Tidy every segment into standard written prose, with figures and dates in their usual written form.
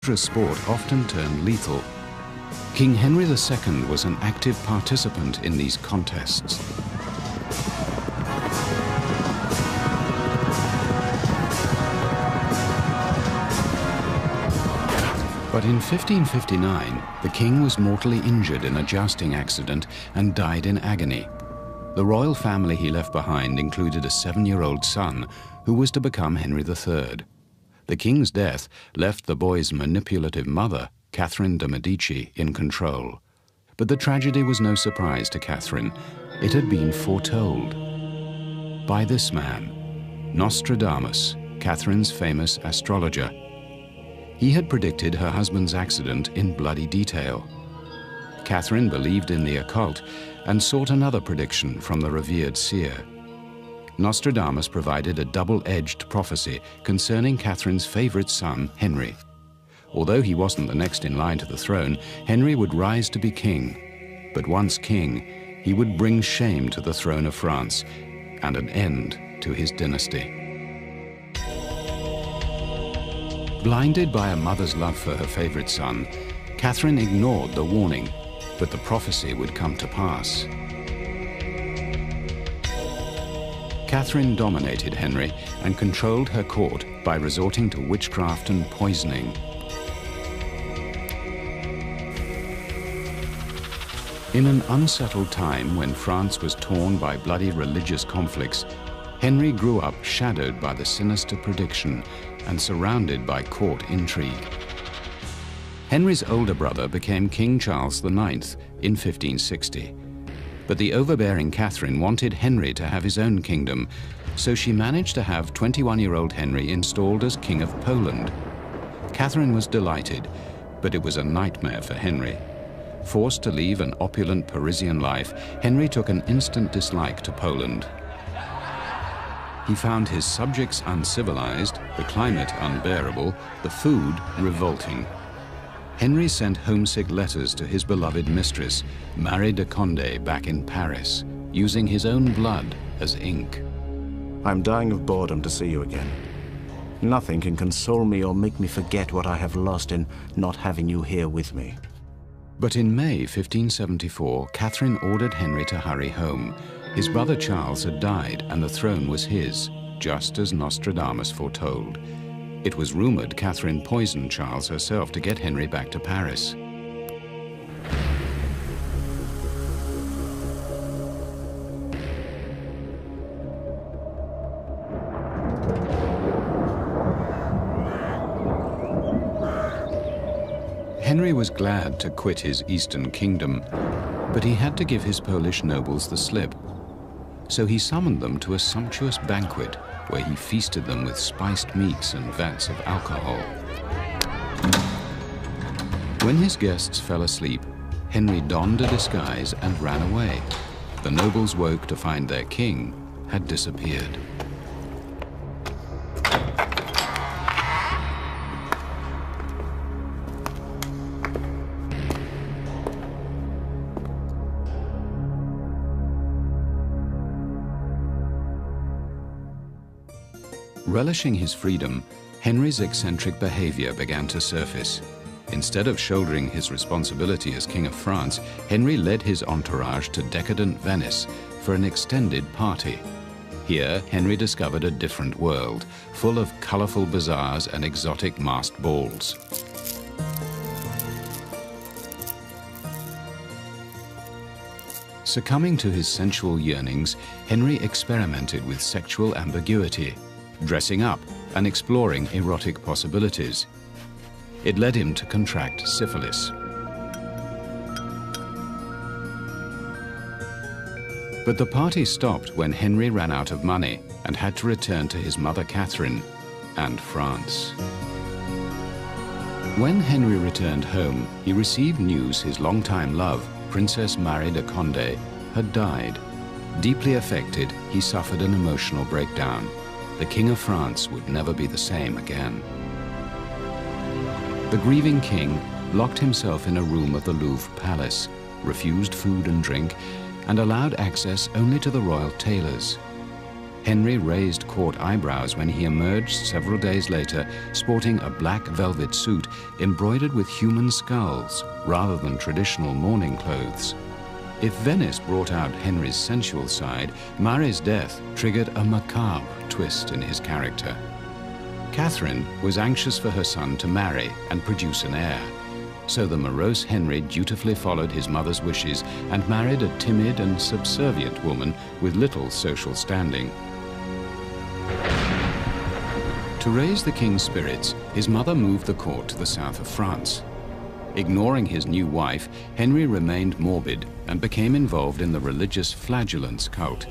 boisterous sport often turned lethal. King Henry II was an active participant in these contests. But in 1559, the king was mortally injured in a jousting accident and died in agony. The royal family he left behind included a 7-year-old son who was to become Henry III. The king's death left the boy's manipulative mother, Catherine de' Medici, in control. But the tragedy was no surprise to Catherine. It had been foretold by this man, Nostradamus, Catherine's famous astrologer. He had predicted her husband's accident in bloody detail. Catherine believed in the occult and sought another prediction from the revered seer. Nostradamus provided a double-edged prophecy concerning Catherine's favorite son, Henry. Although he wasn't the next in line to the throne, Henry would rise to be king. But once king, he would bring shame to the throne of France and an end to his dynasty. Blinded by a mother's love for her favorite son, Catherine ignored the warning, but the prophecy would come to pass. Catherine dominated Henry and controlled her court by resorting to witchcraft and poisoning. In an unsettled time when France was torn by bloody religious conflicts, Henry grew up shadowed by the sinister prediction and surrounded by court intrigue. Henry's older brother became King Charles IX in 1560. But the overbearing Catherine wanted Henry to have his own kingdom, so she managed to have 21-year-old Henry installed as King of Poland. Catherine was delighted, but it was a nightmare for Henry. Forced to leave an opulent Parisian life, Henry took an instant dislike to Poland. He found his subjects uncivilized, the climate unbearable, the food revolting. Henry sent homesick letters to his beloved mistress, Marie de Condé, back in Paris, using his own blood as ink. I'm dying of boredom to see you again. Nothing can console me or make me forget what I have lost in not having you here with me. But in May 1574, Catherine ordered Henry to hurry home. His brother Charles had died and the throne was his, just as Nostradamus foretold. It was rumored Catherine poisoned Charles herself to get Henry back to Paris. Henry was glad to quit his eastern kingdom, but he had to give his Polish nobles the slip. So he summoned them to a sumptuous banquet where he feasted them with spiced meats and vats of alcohol. When his guests fell asleep, Henry donned a disguise and ran away. The nobles woke to find their king had disappeared. Relishing his freedom, Henry's eccentric behavior began to surface. Instead of shouldering his responsibility as King of France, Henry led his entourage to decadent Venice for an extended party. Here, Henry discovered a different world, full of colorful bazaars and exotic masked balls. Succumbing to his sensual yearnings, Henry experimented with sexual ambiguity, dressing up and exploring erotic possibilities. It led him to contract syphilis. But the party stopped when Henry ran out of money and had to return to his mother Catherine and France. When Henry returned home, he received news his longtime love, Princess Marie de Condé, had died. Deeply affected, he suffered an emotional breakdown. The King of France would never be the same again. The grieving king locked himself in a room of the Louvre Palace, refused food and drink, and allowed access only to the royal tailors. Henry raised court eyebrows when he emerged several days later sporting a black velvet suit embroidered with human skulls rather than traditional mourning clothes. If Venice brought out Henry's sensual side, Mare's death triggered a macabre twist in his character. Catherine was anxious for her son to marry and produce an heir, so the morose Henry dutifully followed his mother's wishes and married a timid and subservient woman with little social standing. To raise the king's spirits, his mother moved the court to the south of France. Ignoring his new wife, Henry remained morbid and became involved in the religious flagellants cult.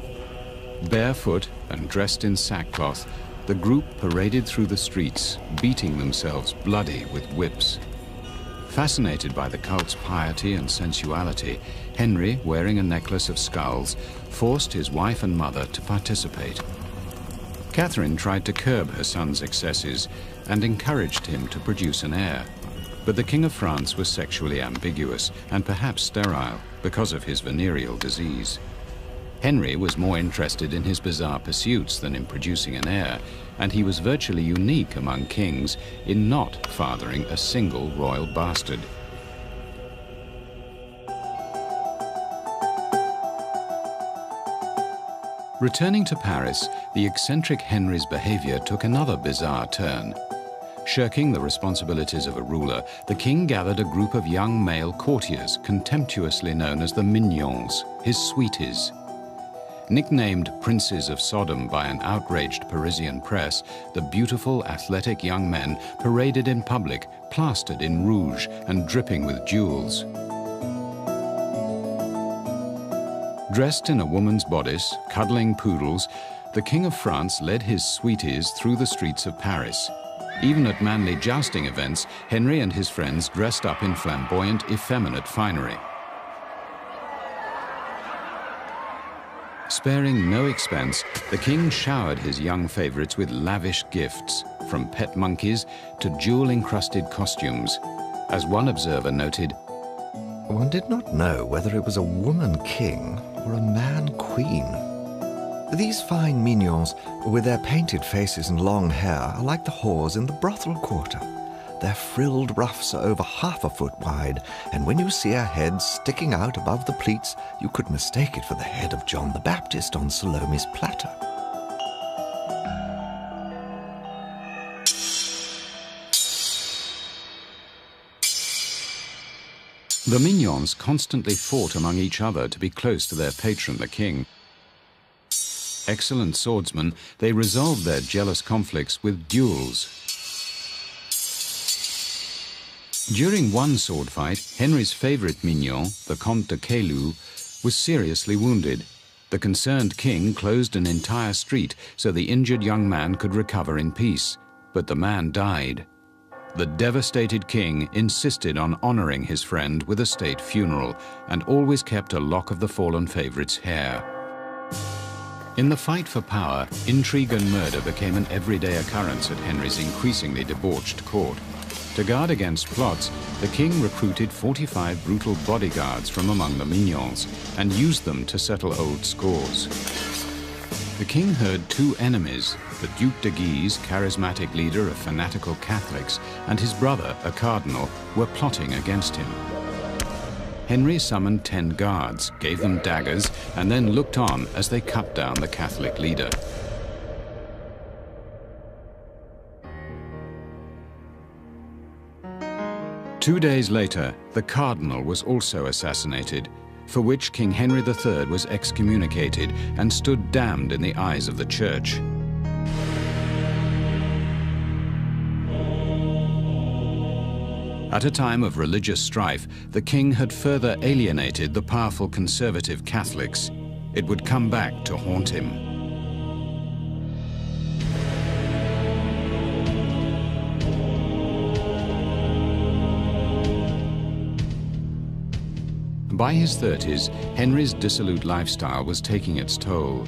Barefoot and dressed in sackcloth, the group paraded through the streets, beating themselves bloody with whips. Fascinated by the cult's piety and sensuality, Henry, wearing a necklace of skulls, forced his wife and mother to participate. Catherine tried to curb her son's excesses and encouraged him to produce an heir. But the King of France was sexually ambiguous and perhaps sterile because of his venereal disease. Henry was more interested in his bizarre pursuits than in producing an heir, and he was virtually unique among kings in not fathering a single royal bastard. Returning to Paris, the eccentric Henry's behavior took another bizarre turn. Shirking the responsibilities of a ruler, the king gathered a group of young male courtiers, contemptuously known as the Mignons, his sweeties. Nicknamed Princes of Sodom by an outraged Parisian press, the beautiful, athletic young men paraded in public, plastered in rouge and dripping with jewels. Dressed in a woman's bodice, cuddling poodles, the King of France led his sweeties through the streets of Paris. Even at manly jousting events, Henry and his friends dressed up in flamboyant, effeminate finery. Sparing no expense, the king showered his young favorites with lavish gifts, from pet monkeys to jewel-encrusted costumes. As one observer noted, "One did not know whether it was a woman king or a man queen. These fine mignons, with their painted faces and long hair, are like the whores in the brothel quarter. Their frilled ruffs are over half a foot wide, and when you see a head sticking out above the pleats, you could mistake it for the head of John the Baptist on Salome's platter." the Mignons constantly fought among each other to be close to their patron, the king. Excellent swordsmen, they resolved their jealous conflicts with duels. During one sword fight, Henry's favorite Mignon, the Comte de Caylus, was seriously wounded. The concerned king closed an entire street so the injured young man could recover in peace, but the man died. The devastated king insisted on honoring his friend with a state funeral and always kept a lock of the fallen favorite's hair. In the fight for power, intrigue and murder became an everyday occurrence at Henry's increasingly debauched court. To guard against plots, the king recruited 45 brutal bodyguards from among the Mignons and used them to settle old scores. The king heard two enemies, the Duc de Guise, charismatic leader of fanatical Catholics, and his brother, a cardinal, were plotting against him. Henry summoned 10 guards, gave them daggers, and then looked on as they cut down the Catholic leader. Two days later, the cardinal was also assassinated, for which King Henry III was excommunicated and stood damned in the eyes of the church. At a time of religious strife, the king had further alienated the powerful conservative Catholics. It would come back to haunt him. By his 30s, Henry's dissolute lifestyle was taking its toll.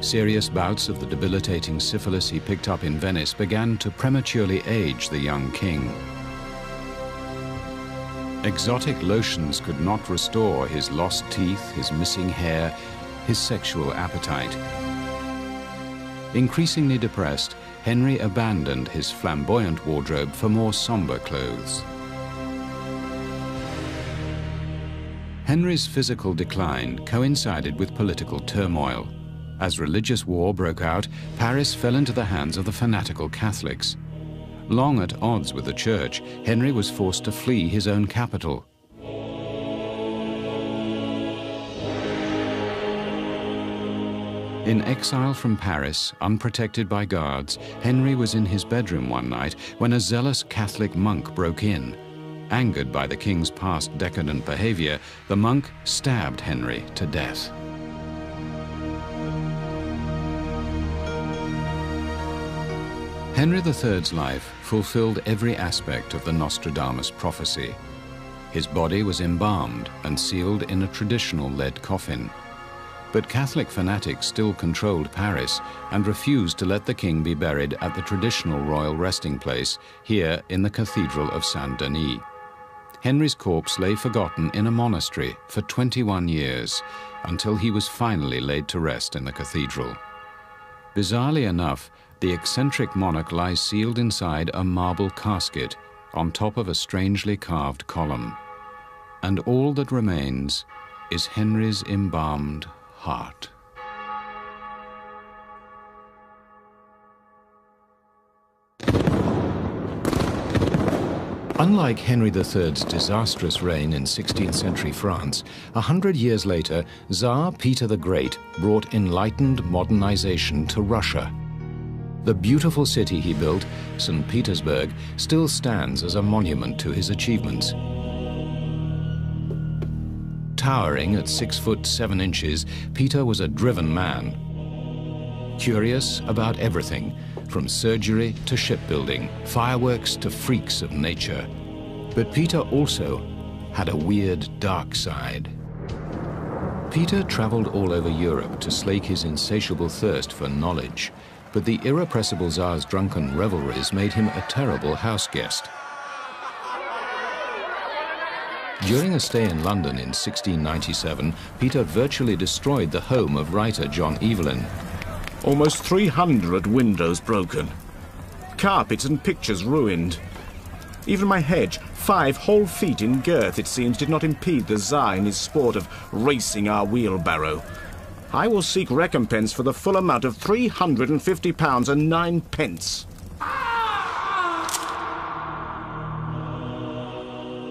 Serious bouts of the debilitating syphilis he picked up in Venice began to prematurely age the young king. Exotic lotions could not restore his lost teeth, his missing hair, his sexual appetite. Increasingly depressed, Henry abandoned his flamboyant wardrobe for more somber clothes. Henry's physical decline coincided with political turmoil. As religious war broke out, Paris fell into the hands of the fanatical Catholics. Long at odds with the Church, Henry was forced to flee his own capital. In exile from Paris, unprotected by guards, Henry was in his bedroom one night when a zealous Catholic monk broke in. Angered by the king's past decadent behavior, the monk stabbed Henry to death. Henry III's life fulfilled every aspect of the Nostradamus prophecy. His body was embalmed and sealed in a traditional lead coffin. But Catholic fanatics still controlled Paris and refused to let the king be buried at the traditional royal resting place here in the Cathedral of Saint-Denis. Henry's corpse lay forgotten in a monastery for 21 years until he was finally laid to rest in the cathedral. Bizarrely enough, the eccentric monarch lies sealed inside a marble casket on top of a strangely carved column. And all that remains is Henry's embalmed heart. Unlike Henry III's disastrous reign in 16th century France, 100 years later, Tsar Peter the Great brought enlightened modernization to Russia. The beautiful city he built, St. Petersburg, still stands as a monument to his achievements. Towering at 6 foot 7 inches, Peter was a driven man. Curious about everything, from surgery to shipbuilding, fireworks to freaks of nature. But Peter also had a weird, dark side. Peter traveled all over Europe to slake his insatiable thirst for knowledge, but the irrepressible Tsar's drunken revelries made him a terrible house guest. During a stay in London in 1697, Peter virtually destroyed the home of writer John Evelyn. Almost 300 windows broken. Carpets and pictures ruined. Even my hedge, 5 whole feet in girth, it seems, did not impede the Tsar in his sport of racing our wheelbarrow. I will seek recompense for the full amount of £350 and 9 pence.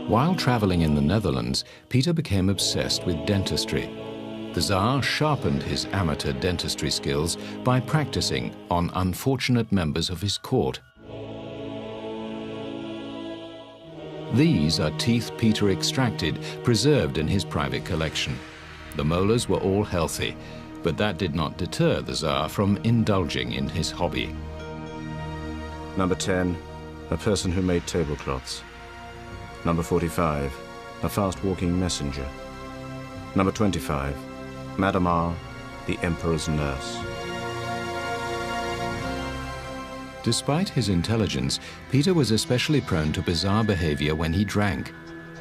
While traveling in the Netherlands, Peter became obsessed with dentistry. The Tsar sharpened his amateur dentistry skills by practicing on unfortunate members of his court. These are teeth Peter extracted, preserved in his private collection. The molars were all healthy, but that did not deter the Tsar from indulging in his hobby. Number 10, a person who made tablecloths. Number 45, a fast-walking messenger. Number 25, Madame R, the Emperor's nurse. Despite his intelligence, Peter was especially prone to bizarre behavior when he drank.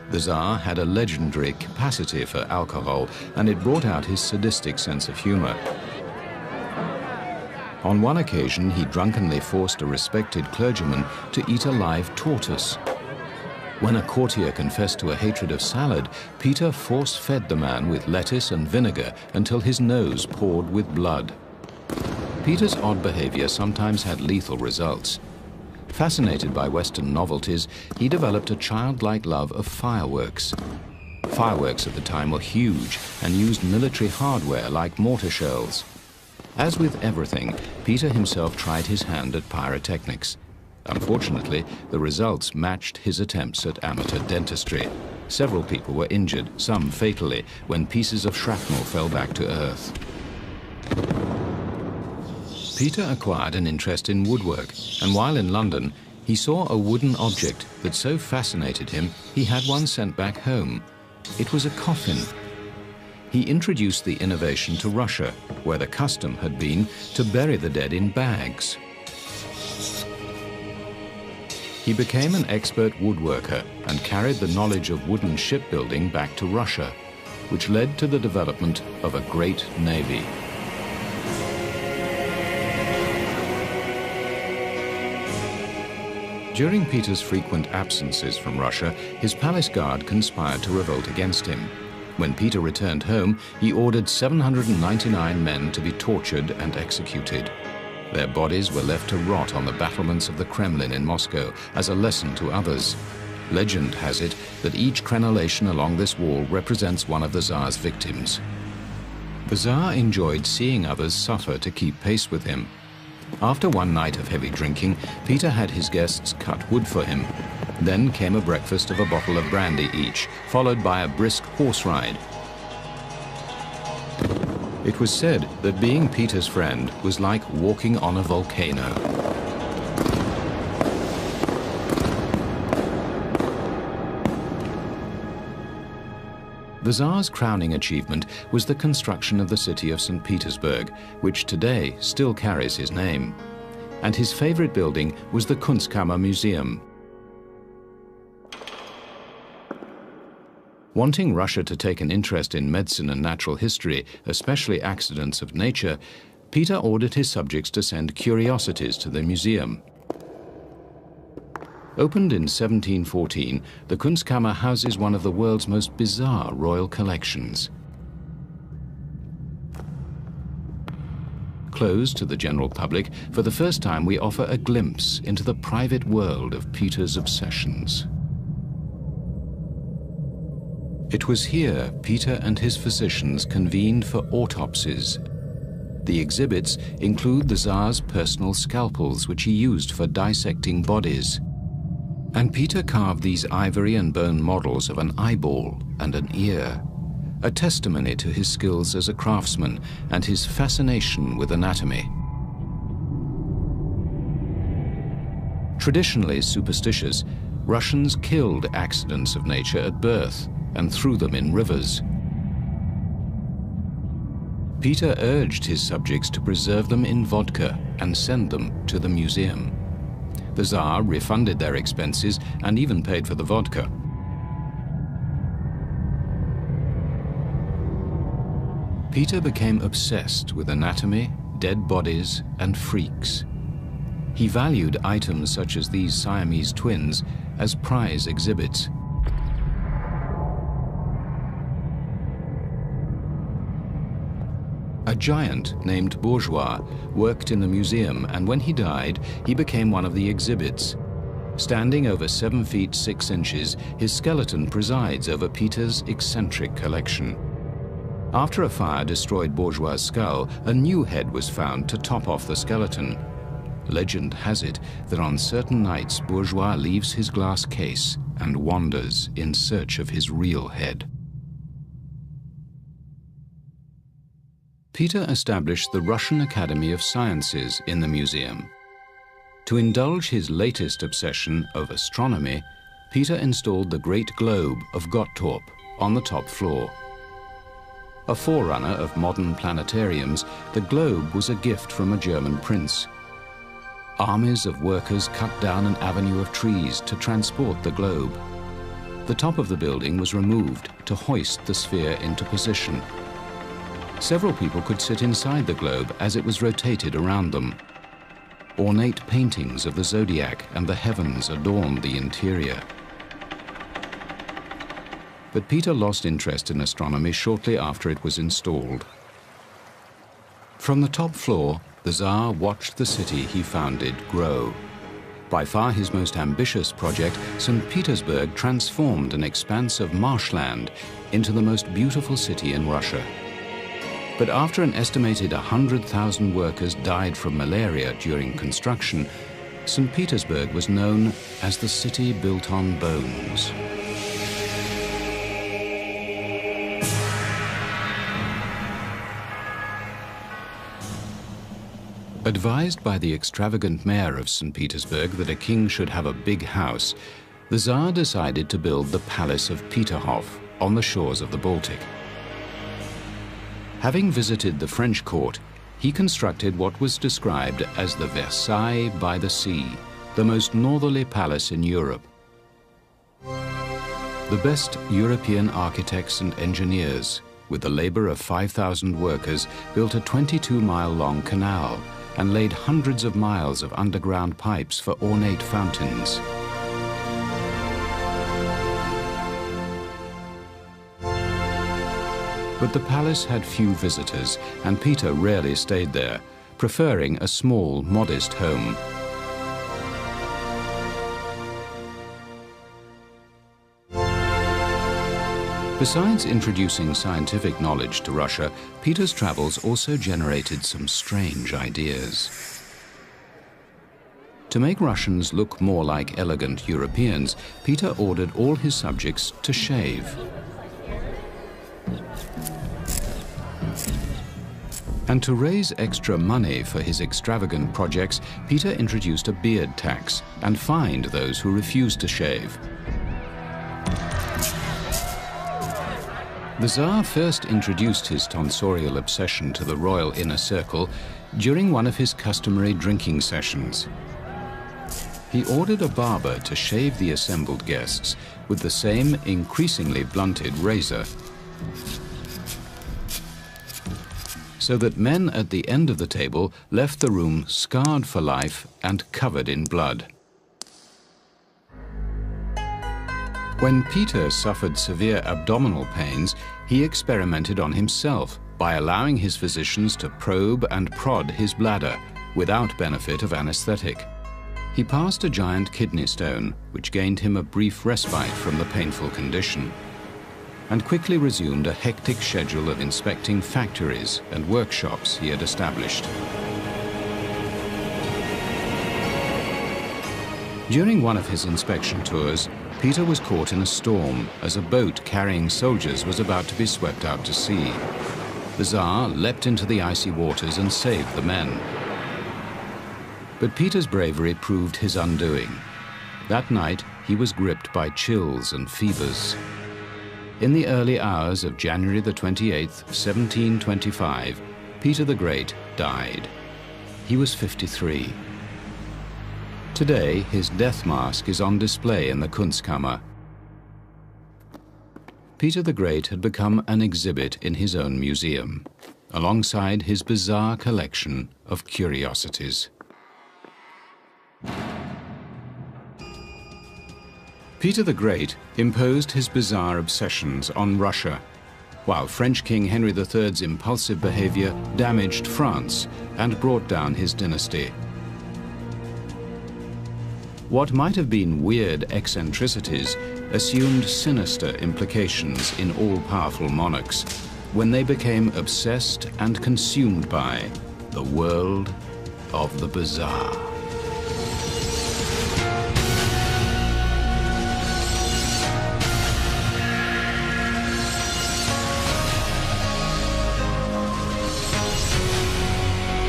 The Tsar had a legendary capacity for alcohol, and it brought out his sadistic sense of humor. On one occasion, he drunkenly forced a respected clergyman to eat a live tortoise. When a courtier confessed to a hatred of salad, Peter force-fed the man with lettuce and vinegar until his nose poured with blood. Peter's odd behavior sometimes had lethal results. Fascinated by Western novelties, he developed a childlike love of fireworks. Fireworks at the time were huge and used military hardware like mortar shells. As with everything, Peter himself tried his hand at pyrotechnics. Unfortunately, the results matched his attempts at amateur dentistry. Several people were injured, some fatally, when pieces of shrapnel fell back to earth. Peter acquired an interest in woodwork, and while in London, he saw a wooden object that so fascinated him, he had one sent back home. It was a coffin. He introduced the innovation to Russia, where the custom had been to bury the dead in bags. He became an expert woodworker and carried the knowledge of wooden shipbuilding back to Russia, which led to the development of a great navy. During Peter's frequent absences from Russia, his palace guard conspired to revolt against him. When Peter returned home, he ordered 799 men to be tortured and executed. Their bodies were left to rot on the battlements of the Kremlin in Moscow as a lesson to others. Legend has it that each crenellation along this wall represents one of the Tsar's victims. The Tsar enjoyed seeing others suffer to keep pace with him. After one night of heavy drinking, Peter had his guests cut wood for him. Then came a breakfast of a bottle of brandy each, followed by a brisk horse ride. It was said that being Peter's friend was like walking on a volcano. The Tsar's crowning achievement was the construction of the city of St. Petersburg, which today still carries his name. And his favorite building was the Kunstkammer Museum. Wanting Russia to take an interest in medicine and natural history, especially accidents of nature, Peter ordered his subjects to send curiosities to the museum. Opened in 1714, the Kunstkammer houses one of the world's most bizarre royal collections. Closed to the general public, for the first time we offer a glimpse into the private world of Peter's obsessions. It was here Peter and his physicians convened for autopsies. The exhibits include the Tsar's personal scalpels, which he used for dissecting bodies. And Peter carved these ivory and bone models of an eyeball and an ear, a testimony to his skills as a craftsman and his fascination with anatomy. Traditionally superstitious, Russians killed accidents of nature at birth and threw them in rivers. Peter urged his subjects to preserve them in vodka and send them to the museum. The Tsar refunded their expenses and even paid for the vodka. Peter became obsessed with anatomy, dead bodies, and freaks. He valued items such as these Siamese twins as prize exhibits. A giant named Bourgeois worked in the museum, and when he died, he became one of the exhibits. Standing over 7 feet 6 inches, his skeleton presides over Peter's eccentric collection. After a fire destroyed Bourgeois' skull, a new head was found to top off the skeleton. Legend has it that on certain nights, Bourgeois leaves his glass case and wanders in search of his real head. Peter established the Russian Academy of Sciences in the museum. To indulge his latest obsession of astronomy, Peter installed the Great Globe of Gottorp on the top floor. A forerunner of modern planetariums, the globe was a gift from a German prince. Armies of workers cut down an avenue of trees to transport the globe. The top of the building was removed to hoist the sphere into position. Several people could sit inside the globe as it was rotated around them. Ornate paintings of the zodiac and the heavens adorned the interior. But Peter lost interest in astronomy shortly after it was installed. From the top floor, the Tsar watched the city he founded grow. By far his most ambitious project, St. Petersburg transformed an expanse of marshland into the most beautiful city in Russia. But after an estimated 100,000 workers died from malaria during construction, St. Petersburg was known as the city built on bones. Advised by the extravagant mayor of St. Petersburg that a king should have a big house, the Tsar decided to build the Palace of Peterhof on the shores of the Baltic. Having visited the French court, he constructed what was described as the Versailles by the Sea, the most northerly palace in Europe. The best European architects and engineers, with the labor of 5,000 workers, built a 22-mile-long canal, and laid hundreds of miles of underground pipes for ornate fountains. But the palace had few visitors, and Peter rarely stayed there, preferring a small, modest home. Besides introducing scientific knowledge to Russia, Peter's travels also generated some strange ideas. To make Russians look more like elegant Europeans, Peter ordered all his subjects to shave. And to raise extra money for his extravagant projects, Peter introduced a beard tax and fined those who refused to shave. The Tsar first introduced his tonsorial obsession to the royal inner circle during one of his customary drinking sessions. He ordered a barber to shave the assembled guests with the same increasingly blunted razor, so that men at the end of the table left the room scarred for life and covered in blood. When Peter suffered severe abdominal pains, he experimented on himself by allowing his physicians to probe and prod his bladder without benefit of anesthetic. He passed a giant kidney stone, which gained him a brief respite from the painful condition, and quickly resumed a hectic schedule of inspecting factories and workshops he had established. During one of his inspection tours, Peter was caught in a storm as a boat carrying soldiers was about to be swept out to sea. The Tsar leapt into the icy waters and saved the men. But Peter's bravery proved his undoing. That night, he was gripped by chills and fevers. In the early hours of January the 28th, 1725, Peter the Great died. He was 53. Today, his death mask is on display in the Kunstkammer. Peter the Great had become an exhibit in his own museum, alongside his bizarre collection of curiosities. Peter the Great imposed his bizarre obsessions on Russia, while French King Henry III's impulsive behavior damaged France and brought down his dynasty. What might have been weird eccentricities assumed sinister implications in all-powerful monarchs when they became obsessed and consumed by the world of the bizarre.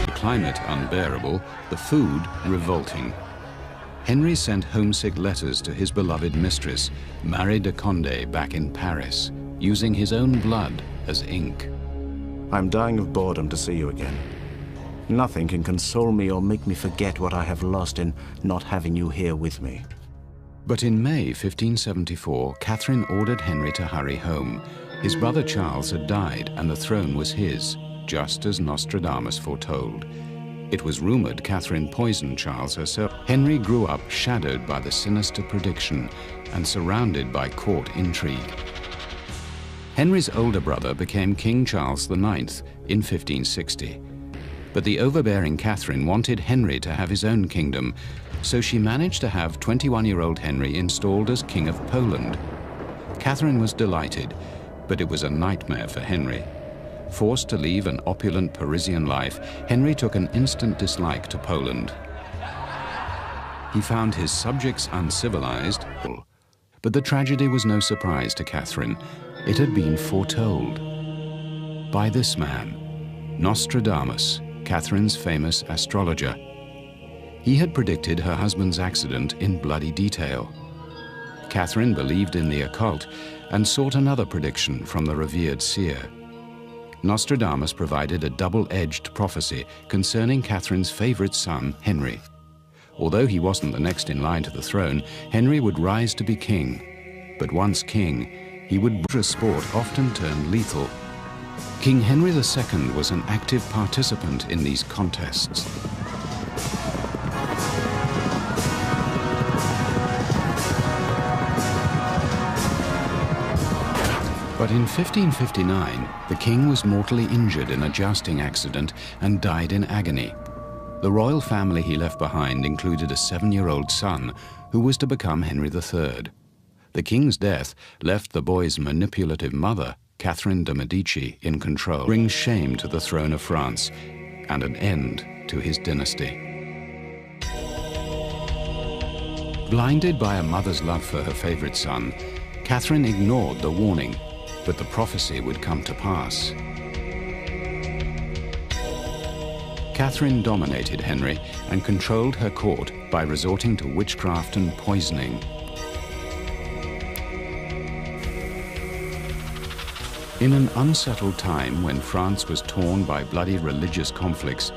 The climate unbearable, the food revolting. Henry sent homesick letters to his beloved mistress, Marie de Condé, back in Paris, using his own blood as ink. I'm dying of boredom to see you again. Nothing can console me or make me forget what I have lost in not having you here with me. But in May 1574, Catherine ordered Henry to hurry home. His brother Charles had died and the throne was his, just as Nostradamus foretold. It was rumored Catherine poisoned Charles herself. Henry grew up shadowed by the sinister prediction and surrounded by court intrigue. Henry's older brother became King Charles IX in 1560. But the overbearing Catherine wanted Henry to have his own kingdom, so she managed to have 21-year-old Henry installed as King of Poland. Catherine was delighted, but it was a nightmare for Henry. Forced to leave an opulent Parisian life, Henry took an instant dislike to Poland. He found his subjects uncivilized, but the tragedy was no surprise to Catherine. It had been foretold by this man, Nostradamus, Catherine's famous astrologer. He had predicted her husband's accident in bloody detail. Catherine believed in the occult and sought another prediction from the revered seer. Nostradamus provided a double-edged prophecy concerning Catherine's favorite son, Henry. Although he wasn't the next in line to the throne, Henry would rise to be king. But once king, he would a sport often turned lethal. King Henry II was an active participant in these contests. But in 1559, the king was mortally injured in a jousting accident and died in agony. The royal family he left behind included a 7-year-old son who was to become Henry III. The king's death left the boy's manipulative mother, Catherine de' Medici, in control, brings shame to the throne of France and an end to his dynasty. Blinded by a mother's love for her favorite son, Catherine ignored the warning, but the prophecy would come to pass. Catherine dominated Henry and controlled her court by resorting to witchcraft and poisoning. In an unsettled time when France was torn by bloody religious conflicts,